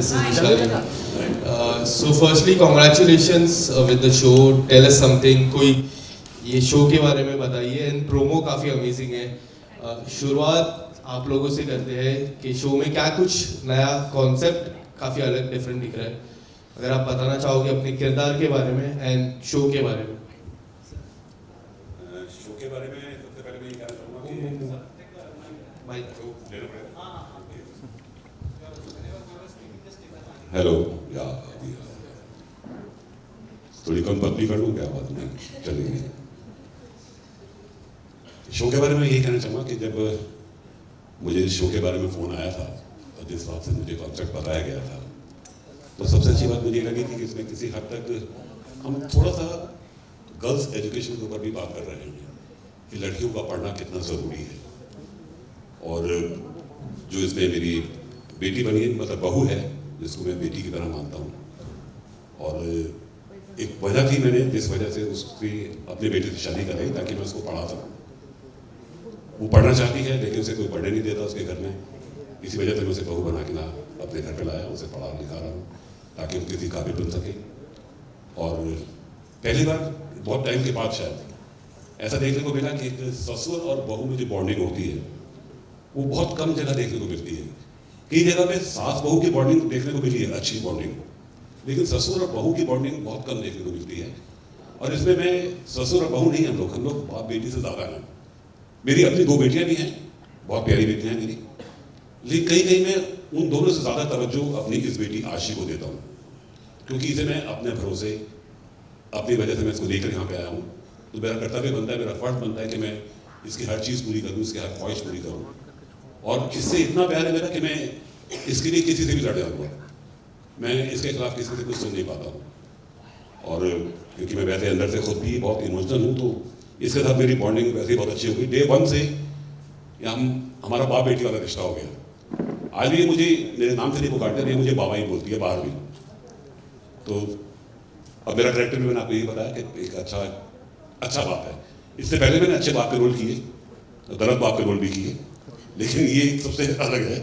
This is Vishali. So firstly, congratulations with the show. Tell us something. कोई ये show के बारे में बताइए. And promo काफ़ी amazing है. शुरुआत आप लोगों से करते हैं कि शो में क्या कुछ नया concept काफ़ी अलग different दिख रहा है. अगर आप बताना चाहोगे अपने किरदार के बारे में and शो के बारे में. शो के बारे में सबसे पहले मैं ये कहना चाहूँगा कि हेलो या थोड़ी कम पतली कर लूँ क्या बात नहीं चलेगी. शो के बारे में यही कहना चाहूँगा कि जब मुझे शो के बारे में फ़ोन आया था और जिस बात से मुझे कॉन्सेप्ट बताया गया था तो सबसे अच्छी बात मुझे लगी थी कि इसमें किसी हद तक हम थोड़ा सा गर्ल्स एजुकेशन के ऊपर भी बात कर रहे हैं कि लड़कियों का पढ़ना कितना ज़रूरी है. और जो इसमें मेरी बेटी बनी है मतलब बहू है जिसको मैं बेटी की तरह मानता हूँ. और एक वजह थी मैंने जिस वजह से उसकी अपने बेटे से शादी कराई ताकि मैं उसको पढ़ा सकूँ. वो पढ़ना चाहती है लेकिन उसे कोई पढ़ने नहीं देता उसके घर में. इसी वजह से मैं उसे बहू बना के ना अपने घर पे लाया, उसे पढ़ा लिखा रहा हूँ ताकि वो किसी काबिल बन सके. और पहली बार बहुत टाइम के बाद शायद ऐसा देखने को मिला कि एक ससुर और बहू में जो बॉन्डिंग होती है वो बहुत कम जगह देखने को मिलती है. कई जगह पे सास बहू की बॉन्डिंग देखने को मिली है, अच्छी बॉन्डिंग, लेकिन ससुर और बहू की बॉन्डिंग बहुत कम देखने को मिलती है. और इसमें मैं ससुर और बहू नहीं, हम लोग बाप बेटी से ज़्यादा हैं. मेरी अपनी 2 बेटियां भी हैं, बहुत प्यारी बेटियां हैं मेरी, लेकिन कहीं कहीं मैं उन दोनों से ज़्यादा तवज्जो अपनी इस बेटी आशी को देता हूँ क्योंकि इसे मैं अपने भरोसे अपनी वजह से मैं इसको लेकर यहाँ पे आया हूँ. तो मेरा कर्तव्य बनता है, मेरा फर्ज बनता है कि मैं इसकी हर चीज़ पूरी करूँ, इसकी हर ख्वाहिश पूरी करूँ. और इससे इतना प्यार है मेरा कि मैं इसके लिए किसी से भी लड़ जाऊँगा. मैं इसके खिलाफ किसी से कुछ सुन नहीं पाता हूँ. और क्योंकि मैं वैसे अंदर से खुद भी बहुत इमोशनल हूँ तो इसके साथ मेरी बॉन्डिंग वैसे ही बहुत अच्छी हो गई. डे 1 से हमारा बाप बेटी वाला रिश्ता हो गया. आज भी मुझे मेरे नाम से नहीं पुकारते, नहीं मुझे बाबा ही बोलती है बाहर भी. तो अब मेरा कैरेक्टर भी मैंने आपको यही बताया कि एक अच्छा बाप है. इससे पहले मैंने अच्छे बाप के रोल किए, गलत बाप के रोल भी किए, लेकिन ये सबसे अलग है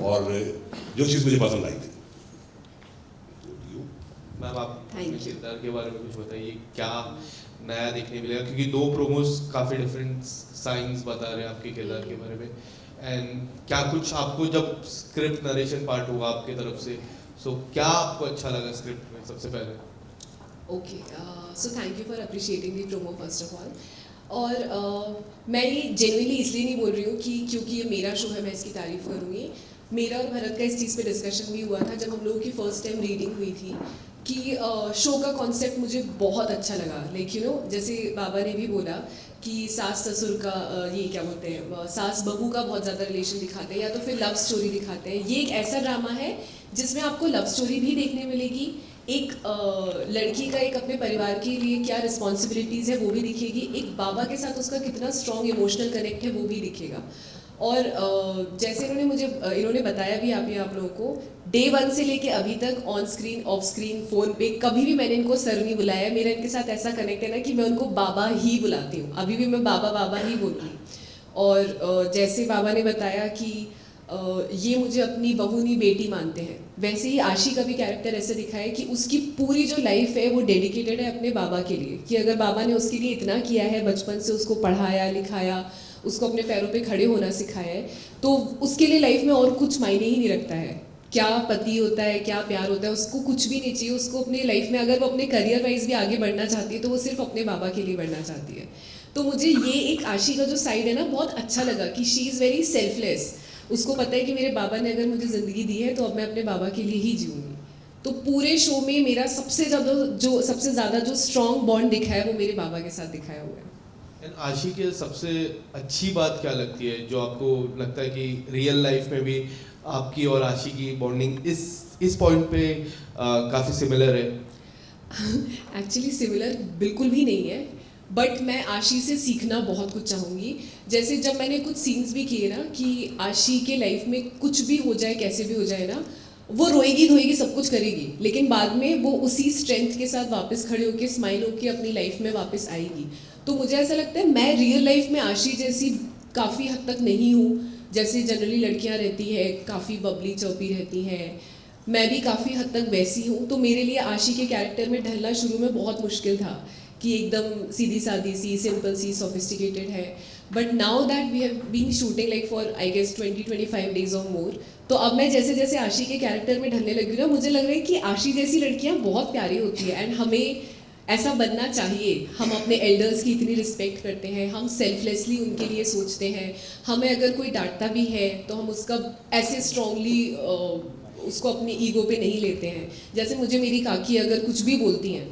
और जो चीज़ मुझे पसंद आई थी. मैम आप किरदार के बारे में कुछ बताइए, क्या नया देखने मिलेगा क्योंकि 2 प्रोमोस काफ़ी डिफरेंट साइंस बता रहे हैं आपके किरदार के बारे में. एंड क्या कुछ आपको जब स्क्रिप्ट नरेशन पार्ट होगा आपके तरफ से सो क्या आपको अच्छा लगा स्क्रिप्ट में सबसे पहले? Okay, so thank you for appreciating the promo first of all. और मैं ये जेन्युइनली इसलिए नहीं बोल रही हूँ कि क्योंकि ये मेरा शो है मैं इसकी तारीफ़ करूँगी. मेरा और भरत का इस चीज़ पे डिस्कशन भी हुआ था जब हम लोगों की फर्स्ट टाइम रीडिंग हुई थी कि शो का कॉन्सेप्ट मुझे बहुत अच्छा लगा. लाइक यू नो जैसे बाबा ने भी बोला कि सास ससुर का ये क्या बोलते हैं सास बहू का बहुत ज़्यादा रिलेशन दिखाते हैं या तो फिर लव स्टोरी दिखाते हैं. ये एक ऐसा ड्रामा है जिसमें आपको लव स्टोरी भी देखने मिलेगी, एक लड़की का एक अपने परिवार के लिए क्या रिस्पॉन्सिबिलिटीज़ है वो भी दिखेगी, एक बाबा के साथ उसका कितना स्ट्रॉन्ग इमोशनल कनेक्ट है वो भी दिखेगा. और जैसे इन्होंने बताया भी आप लोगों को डे 1 से लेके अभी तक on screen of screen phone पे कभी भी मैंने इनको सर नहीं बुलाया. मेरा इनके साथ ऐसा कनेक्ट है ना कि मैं उनको बाबा ही बुलाती हूँ, अभी भी मैं बाबा बाबा ही बोलती हूँ. और जैसे बाबा ने बताया कि ये मुझे अपनी बहू नहीं बेटी मानते हैं, वैसे ही आशी का भी कैरेक्टर ऐसे दिखा है कि उसकी पूरी जो लाइफ है वो डेडिकेटेड है अपने बाबा के लिए. कि अगर बाबा ने उसके लिए इतना किया है, बचपन से उसको पढ़ाया लिखाया, उसको अपने पैरों पे खड़े होना सिखाया है, तो उसके लिए लाइफ में और कुछ मायने ही नहीं रखता है. क्या पति होता है, क्या प्यार होता है, उसको कुछ भी नहीं चाहिए. उसको अपनी लाइफ में अगर वो अपने करियर वाइज भी आगे बढ़ना चाहती है तो वो सिर्फ अपने बाबा के लिए बढ़ना चाहती है. तो मुझे ये एक आशी का जो साइड है ना बहुत अच्छा लगा कि शी इज़ वेरी सेल्फलेस. उसको पता है कि मेरे बाबा ने अगर मुझे ज़िंदगी दी है तो अब मैं अपने बाबा के लिए ही जीऊँगी. तो पूरे शो में मेरा सबसे ज़्यादा जो स्ट्रॉन्ग बॉन्ड दिखा है वो मेरे बाबा के साथ दिखाया हुआ है. आशी की सबसे अच्छी बात क्या लगती है जो आपको लगता है कि रियल लाइफ में भी आपकी और आशी की बॉन्डिंग इस पॉइंट पे काफ़ी सिमिलर है? एक्चुअली सिमिलर बिल्कुल भी नहीं है, बट मैं आशी से सीखना बहुत कुछ चाहूँगी. जैसे जब मैंने कुछ सीन्स भी किए ना कि आशी के लाइफ में कुछ भी हो जाए, कैसे भी हो जाए ना, वो रोएगी धोएगी सब कुछ करेगी, लेकिन बाद में वो उसी स्ट्रेंथ के साथ वापस खड़े होकर स्माइल होकर अपनी लाइफ में वापस आएगी. तो मुझे ऐसा लगता है मैं रियल लाइफ में आशी जैसी काफ़ी हद तक नहीं हूँ. जैसे जनरली लड़कियाँ रहती है, काफ़ी बबली चौपी रहती हैं, मैं भी काफ़ी हद तक वैसी हूँ, तो मेरे लिए आशी के कैरेक्टर में ढलना शुरू में बहुत मुश्किल था कि एकदम सीधी सादी सी, सिंपल सी, सोफिस्टिकेटेड है. But now that we have been shooting like for I guess 20-25 days और मोर, तो अब मैं जैसे जैसे आशी के कैरेक्टर में ढलने लगी हूँ ना, मुझे लग रहा है कि आशी जैसी लड़कियाँ बहुत प्यारी होती है एंड हमें ऐसा बनना चाहिए. हम अपने एल्डर्स की इतनी रिस्पेक्ट करते हैं, हम सेल्फलेसली उनके लिए सोचते हैं. हमें अगर कोई डांटता भी है तो हम उसका ऐसे स्ट्रांगली उसको अपनी ईगो पे नहीं लेते हैं. जैसे मुझे मेरी काकी अगर कुछ भी बोलती हैं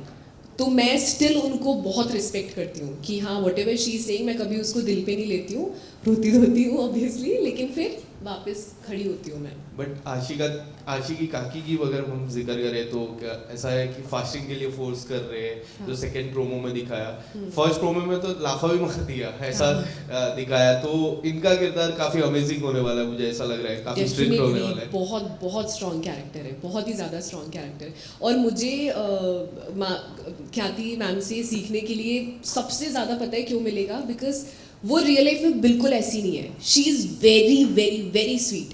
तो मैं स्टिल उनको बहुत रिस्पेक्ट करती हूँ कि हाँ what ever she is saying, मैं कभी उसको दिल पे नहीं लेती हूँ. रोती धोती हूँ ऑब्वियसली, लेकिन फिर वापस खड़ी होती हूँ मैं. बट आशी की काकी की अगर हम जिक्र करें तो क्या ऐसा है कि फास्टिंग के लिए फोर्स कर रहे हैं, हाँ. जो सेकंड प्रोमो में दिखाया, फर्स्ट प्रोमो में तो लाफा भी मार दिया ऐसा दिखाया. तो इनका किरदार काफी अमेजिंग होने वाला है, मुझे ऐसा लग रहा है काफी स्ट्रिक्ट होने वाला है. बहुत बहुत स्ट्रॉन्ग कैरेक्टर है, बहुत ही ज़्यादा स्ट्रॉन्ग कैरेक्टर. और मुझे ख्याति मैम से सीखने के लिए सबसे ज़्यादा पता है क्यों मिलेगा, बिकॉज वो रियल लाइफ में बिल्कुल ऐसी नहीं है. She is very very very sweet.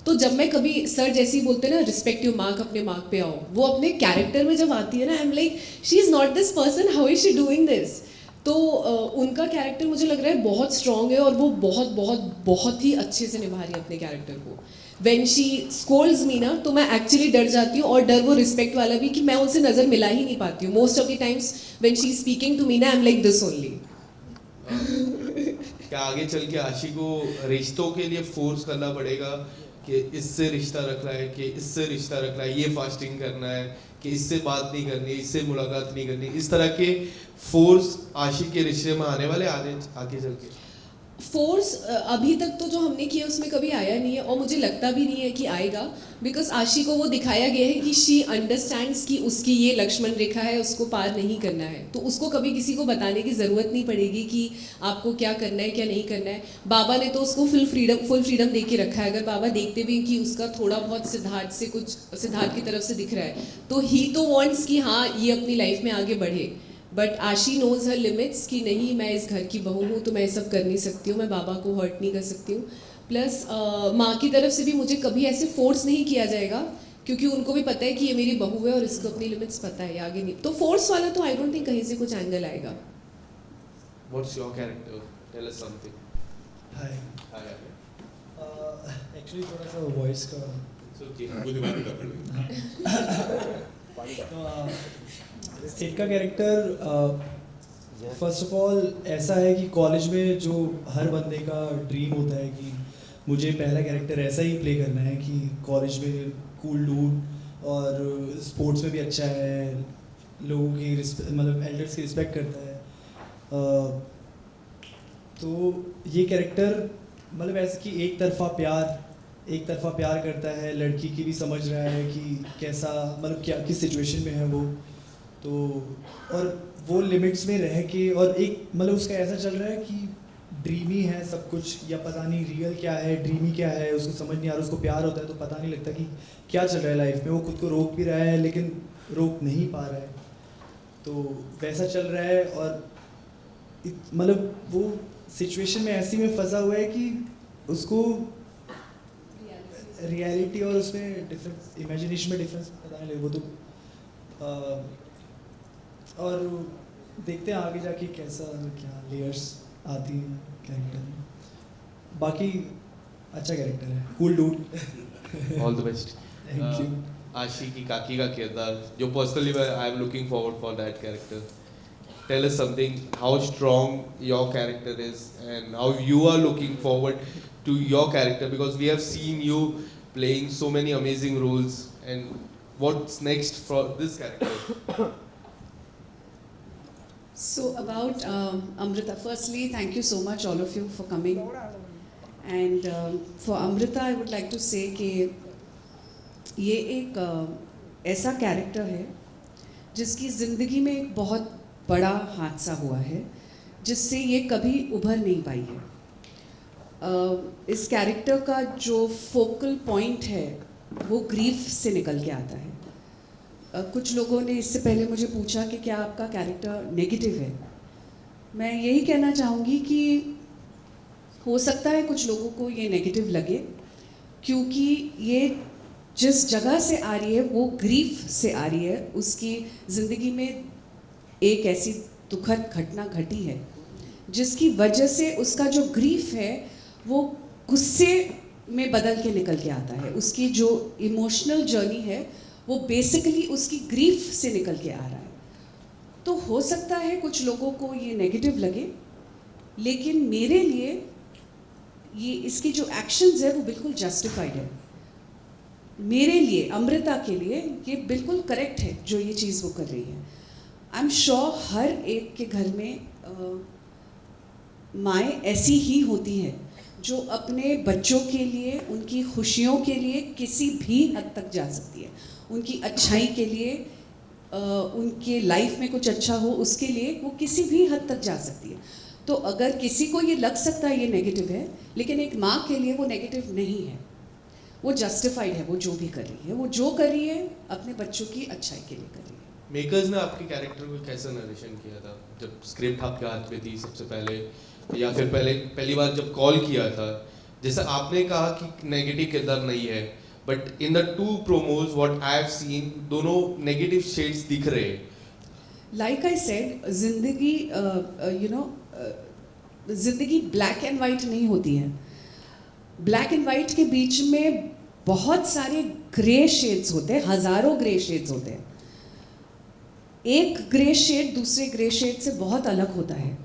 तो जब मैं कभी सर जैसे ही बोलते हैं ना रिस्पेक्ट योर मार्क, अपने मार्क पे आओ, वो अपने कैरेक्टर में जब आती है ना, I am like she is not this person, how is she doing this. तो उनका कैरेक्टर मुझे लग रहा है बहुत स्ट्रॉन्ग है और वो बहुत बहुत बहुत ही अच्छे से निभा रही है अपने कैरेक्टर को. व्हेन शी स्कोल्ड्स मी ना, तो मैं एक्चुअली डर जाती हूँ, और डर वो रिस्पेक्ट वाला भी कि मैं उनसे नज़र मिला ही नहीं पाती हूँ. Most of the times when she is speaking to me ना, I am like this only. क्या आगे चल के आशी को रिश्तों के लिए फोर्स करना पड़ेगा कि इससे रिश्ता रखना है, कि इससे रिश्ता रखना है, ये फास्टिंग करना है, कि इससे बात नहीं करनी, इससे मुलाकात नहीं करनी, इस तरह के फोर्स आशी के रिश्ते में आने वाले आगे चल के? फोर्स अभी तक तो जो हमने किया उसमें कभी आया नहीं है, और मुझे लगता भी नहीं है कि आएगा, बिकॉज आशी को वो दिखाया गया है कि शी अंडरस्टैंड्स कि उसकी ये लक्ष्मण रेखा है, उसको पार नहीं करना है. तो उसको कभी किसी को बताने की ज़रूरत नहीं पड़ेगी कि आपको क्या करना है क्या नहीं करना है. बाबा ने तो उसको फुल फ्रीडम दे के रखा है. अगर बाबा देखते भी कि उसका थोड़ा बहुत सिद्धार्थ की तरफ से दिख रहा है, तो ही तो वॉन्ट्स कि हाँ ये अपनी लाइफ में आगे बढ़े. बट आशी नोज हर लिमिट्स कि नहीं, मैं इस घर की बहू हूँ तो मैं ये सब कर नहीं सकती हूँ, मैं बाबा को हर्ट नहीं कर सकती हूँ. प्लस माँ की तरफ से भी मुझे कभी ऐसे फोर्स नहीं किया जाएगा, क्योंकि उनको भी पता है कि ये मेरी बहू है और इसको अपनी लिमिट्स पता है, आगे नहीं. तो फोर्स वाला तो आई डोंट थिंक कहीं से कुछ एंगल आएगा. What's your character? Tell us something. Hi. Hi. Actually थोड़ा सा वॉइस का It's okay. वो दिमाग में कर सेट का कैरेक्टर फर्स्ट ऑफ ऑल ऐसा है कि कॉलेज में जो हर बंदे का ड्रीम होता है कि मुझे पहला कैरेक्टर ऐसा ही प्ले करना है कि कॉलेज में कूल डूड और स्पोर्ट्स में भी अच्छा है, लोगों की मतलब एल्डर्स की रिस्पेक्ट करता है. तो ये कैरेक्टर मतलब ऐसे कि एक तरफा प्यार करता है, लड़की की भी समझ रहा है कि कैसा मतलब क्या किस सिचुएशन में है वो, तो और वो लिमिट्स में रह के, और एक मतलब उसका ऐसा चल रहा है कि ड्रीमी है सब कुछ, या पता नहीं रियल क्या है ड्रीमी क्या है, उसको समझ नहीं आ रहा. उसको प्यार होता है तो पता नहीं लगता कि क्या चल रहा है लाइफ में. वो खुद को रोक भी रहा है लेकिन रोक नहीं पा रहा है, तो वैसा चल रहा है. और मतलब वो सिचुएशन में ऐसी में फंसा हुआ है कि उसको रियलिटी और उसमें डिफरेंस, इमेजिनेशन में डिफरेंस पता नहीं लगे वो तो. और देखते हैं आगे जाके कैसा क्या लेयर्स आती हैं कैरेक्टर में. बाकी अच्छा कैरेक्टर है, cool dude. All the best. Thank you. आशी की काकी का किरदार जो personally I am looking forward for that character. Tell us something, how strong your character is and how you are looking forward to your character, because we have seen you playing so many amazing roles, and what's next for this character? So about Amrita, firstly, thank you so much all of you for coming. And for Amrita, I would like to say कि ये एक ऐसा character है जिसकी ज़िंदगी में एक बहुत बड़ा हादसा हुआ है, जिससे ये कभी उभर नहीं पाई है. इस कैरेक्टर का जो फोकल पॉइंट है वो ग्रीफ से निकल के आता है. कुछ लोगों ने इससे पहले मुझे पूछा कि क्या आपका कैरेक्टर नेगेटिव है. मैं यही कहना चाहूँगी कि हो सकता है कुछ लोगों को ये नेगेटिव लगे, क्योंकि ये जिस जगह से आ रही है वो ग्रीफ से आ रही है। उसकी ज़िंदगी में एक ऐसी दुखद घटना घटी है जिसकी वजह से उसका जो ग्रीफ है वो गुस्से में बदल के निकल के आता है। उसकी जो इमोशनल जर्नी है वो बेसिकली उसकी ग्रीफ से निकल के आ रहा है। तो हो सकता है कुछ लोगों को ये नेगेटिव लगे, लेकिन मेरे लिए ये इसकी जो एक्शंस है वो बिल्कुल जस्टिफाइड है। मेरे लिए, अमृता के लिए ये बिल्कुल करेक्ट है जो ये चीज़ वो कर रही है। आई एम श्योर हर एक के घर में माएँ ऐसी ही होती है जो अपने बच्चों के लिए, उनकी खुशियों के लिए किसी भी हद तक जा सकती है। उनकी अच्छाई के लिए, उनके लाइफ में कुछ अच्छा हो उसके लिए वो किसी भी हद तक जा सकती है। तो अगर किसी को ये लग सकता है ये नेगेटिव है, लेकिन एक माँ के लिए वो नेगेटिव नहीं है, वो जस्टिफाइड है। वो जो भी कर रही है, वो जो कर रही है अपने बच्चों की अच्छाई के लिए कर रही है। मेकर्स ने आपके कैरेक्टर को कैसा नरेशन किया था जब स्क्रिप्ट आपके हाथ में थी सबसे पहले, या फिर पहली बार जब कॉल किया था? जैसे आपने कहा कि नेगेटिव किरदार नहीं है, but in the 2 promos what I have seen, दोनों नेगेटिव शेड्स दिख रहे हैं। लाइक आई सेड, जिंदगी जिंदगी ब्लैक एंड वाइट नहीं होती है। ब्लैक एंड वाइट के बीच में बहुत सारे ग्रे शेड्स होते हैं, हजारों ग्रे शेड्स होते हैं। एक ग्रे शेड दूसरे ग्रे शेड से बहुत अलग होता है।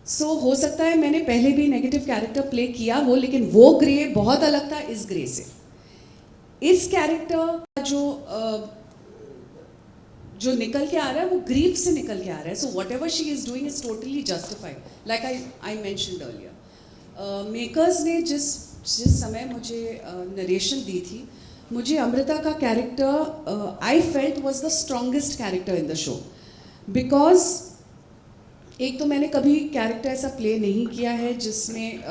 सो हो सकता है मैंने पहले भी नेगेटिव कैरेक्टर प्ले किया हो, लेकिन वो ग्रे बहुत अलग था इस ग्रे से। इस कैरेक्टर का जो निकल के आ रहा है वो ग्रीफ से निकल के आ रहा है। So what ever she is doing is totally justified, like I mentioned earlier. Makers ने जिस समय मुझे नरेशन दी थी, मुझे अमृता का character I felt was the strongest character in the show. Because एक तो मैंने कभी कैरेक्टर ऐसा प्ले नहीं किया है जिसमें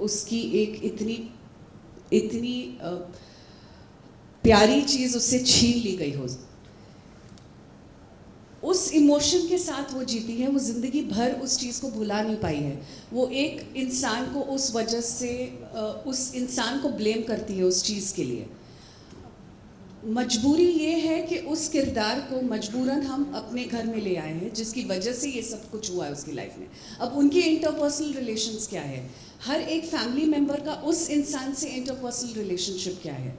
उसकी एक इतनी प्यारी चीज़ उससे छीन ली गई हो। उस इमोशन के साथ वो जीती है, वो ज़िंदगी भर उस चीज़ को भुला नहीं पाई है। वो एक इंसान को उस वजह से उस इंसान को ब्लेम करती है उस चीज़ के लिए। मजबूरी ये है कि उस किरदार को मजबूरन हम अपने घर में ले आए हैं, जिसकी वजह से ये सब कुछ हुआ है उसकी लाइफ में। अब उनके इंटरपर्सनल रिलेशंस क्या है, हर एक फैमिली मेम्बर का उस इंसान से इंटरपर्सनल रिलेशनशिप क्या है,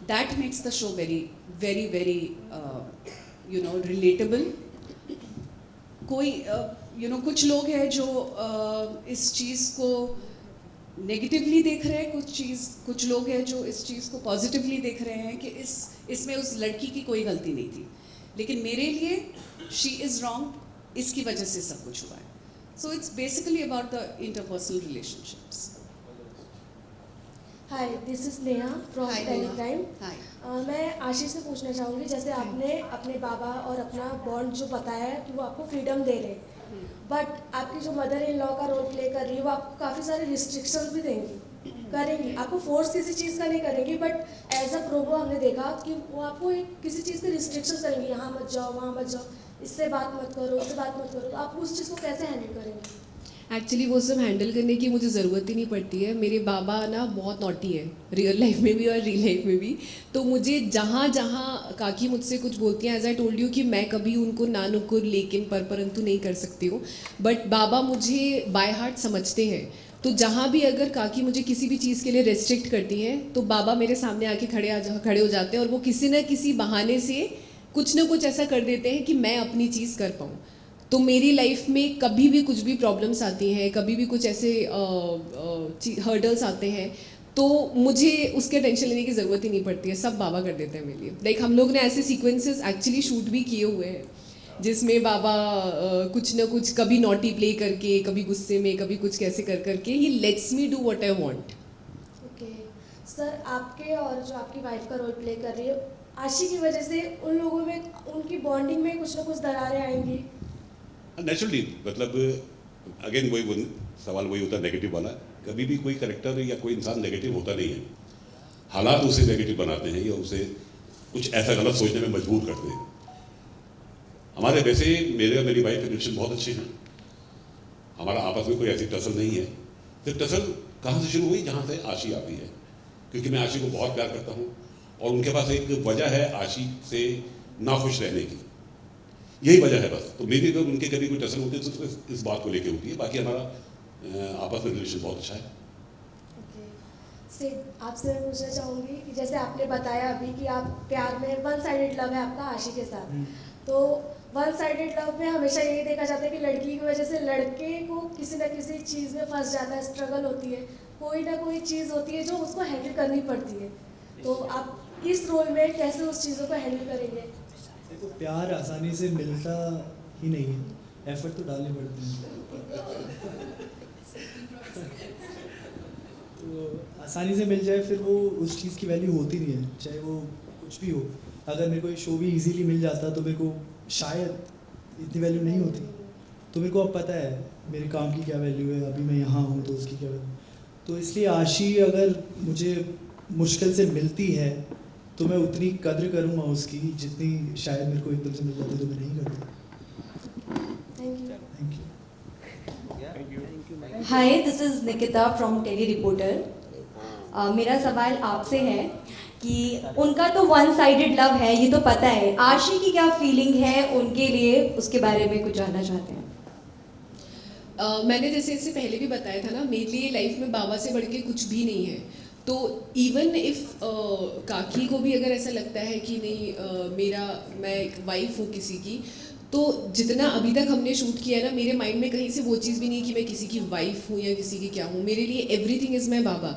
that makes the show very very very relatable. कोई कुछ लोग हैं जो इस चीज़ को नेगेटिवली देख रहे हैं, कुछ लोग हैं जो इस चीज़ को पॉजिटिवली देख रहे हैं कि इसमें उस लड़की की कोई गलती नहीं थी, लेकिन मेरे लिए शी इज़ रॉन्ग, इसकी वजह से सब कुछ हुआ है। So it's basically about the interpersonal relationships. Hi, this is Neha from Hi, tele Neha. Time. Hi. मैं आशीष से पूछना चाहूँगी, जैसे आपने अपने बाबा और अपना बॉन्ड जो बताया है कि वो आपको फ्रीडम दे रहे हैं, बट आपकी जो मदर इन लॉ का रोल प्ले कर रही है वो आपको काफ़ी सारे रिस्ट्रिक्शंस भी करेंगी। आपको फोर्स किसी चीज़ का नहीं करेंगी, बट एज अ प्रोमो हमने देखा कि वो आपको किसी चीज़ के रिस्ट्रिक्शंस करेंगी, यहाँ मत जाओ, वहाँ मत जाओ, इससे बात मत करो, उससे बात मत करो। तो आप उस चीज़ को कैसे हैंडल करेंगे? एक्चुअली वो सब हैंडल करने की मुझे ज़रूरत ही नहीं पड़ती है। मेरे बाबा ना बहुत नॉटी है, रियल लाइफ में भी और रियल लाइफ में भी। तो मुझे जहाँ जहाँ काकी मुझसे कुछ बोलती हैं, एज आई टोल्ड यू कि मैं कभी उनको ना नुकुर लेकिन परंतु नहीं कर सकती हूँ, बट बाबा मुझे बाय हार्ट समझते हैं। तो जहाँ भी अगर काकी मुझे किसी भी चीज़ के लिए रेस्ट्रिक्ट करती हैं तो बाबा मेरे सामने आके खड़े हो जाते हैं, और वो किसी न किसी बहाने से कुछ न कुछ ऐसा कर देते हैं कि मैं अपनी चीज़ कर पाऊँ। तो मेरी लाइफ में कभी भी कुछ भी प्रॉब्लम्स आती हैं, कभी भी कुछ ऐसे हर्डल्स आते हैं, तो मुझे उसके टेंशन लेने की ज़रूरत ही नहीं पड़ती है, सब बाबा कर देते हैं मेरे लिए। लाइक हम लोग ने ऐसे सीक्वेंसेस एक्चुअली शूट भी किए हुए हैं जिसमें बाबा कुछ ना कुछ, कभी नॉटी प्ले करके, कभी गुस्से में, कभी कुछ कैसे कर करके ही let's me do what I want. Okay sir, आपके और जो आपकी वाइफ का रोल प्ले कर रही है आशी की वजह से उन लोगों में, उनकी बॉन्डिंग में कुछ ना कुछ दरारें आएंगी? नेचुरली, मतलब अगेन वही सवाल वही होता है नेगेटिव वाला। कभी भी कोई कैरेक्टर या कोई इंसान नेगेटिव होता नहीं है, हालात उसे नेगेटिव बनाते हैं या उसे कुछ ऐसा गलत सोचने में मजबूर करते हैं। हमारे वैसे मेरे और मेरी वाइफ के रिलेशन बहुत अच्छे हैं, हमारा आपस में कोई ऐसी टसल नहीं है। फिर टसल कहाँ से शुरू हुई? जहाँ से आशी आती है, क्योंकि मैं आशी को बहुत प्यार करता हूँ और उनके पास एक वजह है आशी से नाखुश रहने की, यही वजह है बस। तो मेरी अगर उनके कभी कोई टसल होती है तो इस बात को लेके होती है, बाकी हमारा आपस में रिलेशन बहुत अच्छा है। सिड, आपसे मैं पूछना चाहूँगी कि जैसे आपने बताया अभी कि आप प्यार में वन साइडेड लव है आपका आशी के साथ, तो वन साइडेड लव में हमेशा यही देखा जाता है कि लड़की की वजह से लड़के को किसी न किसी चीज़ में फंस जाता है, स्ट्रगल होती है, कोई ना कोई चीज़ होती है जो उसको हैंडल करनी पड़ती है। तो आप इस रोल में कैसे उस चीज़ों को हैंडल करेंगे? देखो, प्यार आसानी से मिलता ही नहीं है, एफर्ट तो डालने पड़ते हैं। तो आसानी से मिल जाए फिर वो उस चीज़ की वैल्यू होती नहीं है, चाहे वो कुछ भी हो। अगर मेरे को ये शो भी इजीली मिल जाता तो मेरे को शायद इतनी वैल्यू नहीं होती। तो मेरे को अब पता है मेरे काम की क्या वैल्यू है, अभी मैं यहाँ हूँ तो उसकी क्या वैल्यू। तो इसलिए आशी अगर मुझे मुश्किल से मिलती है तो मैं उतनी कद्र करूँगा उसकी जितनी शायद मेरे को एकदम से मिल जाती तो मैं नहीं करता। Thank you. Thank you. Hi, this is Nikita from Tele Reporter. मेरा सवाल आपसे है कि उनका तो वन साइडेड लव है, ये तो पता है, आशी की क्या फीलिंग है उनके लिए, उसके बारे में कुछ जानना चाहते हैं। मैंने जैसे इससे पहले भी बताया था ना, मेरे लिए लाइफ में बाबा से बढ़ के कुछ भी नहीं है। तो इवन इफ़ काकी को भी अगर ऐसा लगता है कि नहीं मैं एक वाइफ हूँ किसी की, तो जितना अभी तक हमने शूट किया है ना, मेरे माइंड में कहीं से वो चीज़ भी नहीं कि मैं किसी की वाइफ हूँ या किसी की क्या हूँ। मेरे लिए एवरीथिंग इज़ माई बाबा।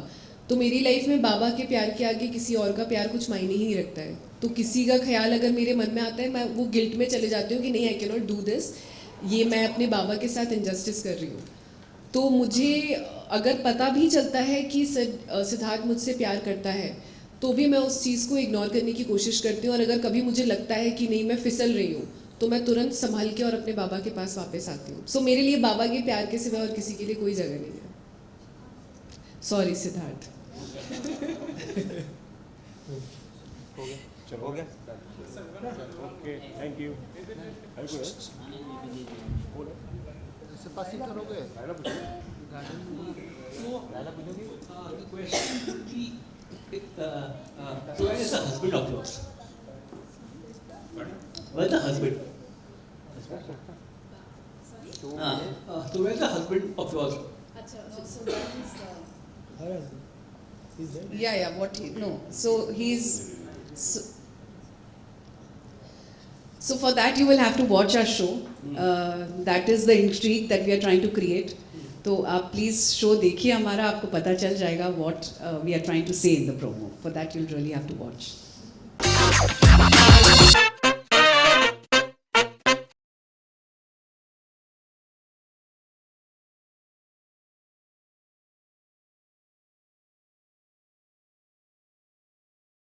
तो मेरी लाइफ में बाबा के प्यार के आगे किसी और का प्यार कुछ मायने ही नहीं रखता है। तो किसी का ख्याल अगर मेरे मन में आता है, मैं वो गिल्ट में चले जाती हूँ कि नहीं, I can not do this, ये मैं अपने बाबा के साथ इनजस्टिस कर रही हूँ। तो मुझे अगर पता भी चलता है कि सिद्धार्थ मुझसे प्यार करता है, तो भी मैं उस चीज़ को इग्नोर करने की कोशिश करती हूँ। और अगर कभी मुझे लगता है कि नहीं मैं फिसल रही हूँ, तो मैं तुरंत संभल के और अपने बाबा के पास वापस आती हूँ। सो मेरे लिए बाबा के प्यार के सिवा और किसी के लिए कोई जगह नहीं है। सॉरी सिद्धार्थ। हो गया। Okay, thank you. इससे पासिंग करोगे? So where is the husband of yours? Where the husband? So where is the husband of yours? So that is, Her husband. He's there. yeah, what he, no. So he's, so for that you will have to watch our show. That is the intrigue that we are trying to create. तो आप please show देखिए हमारा, आपको पता चल जाएगा what we are trying to say in the promo. For that you'll really have to watch.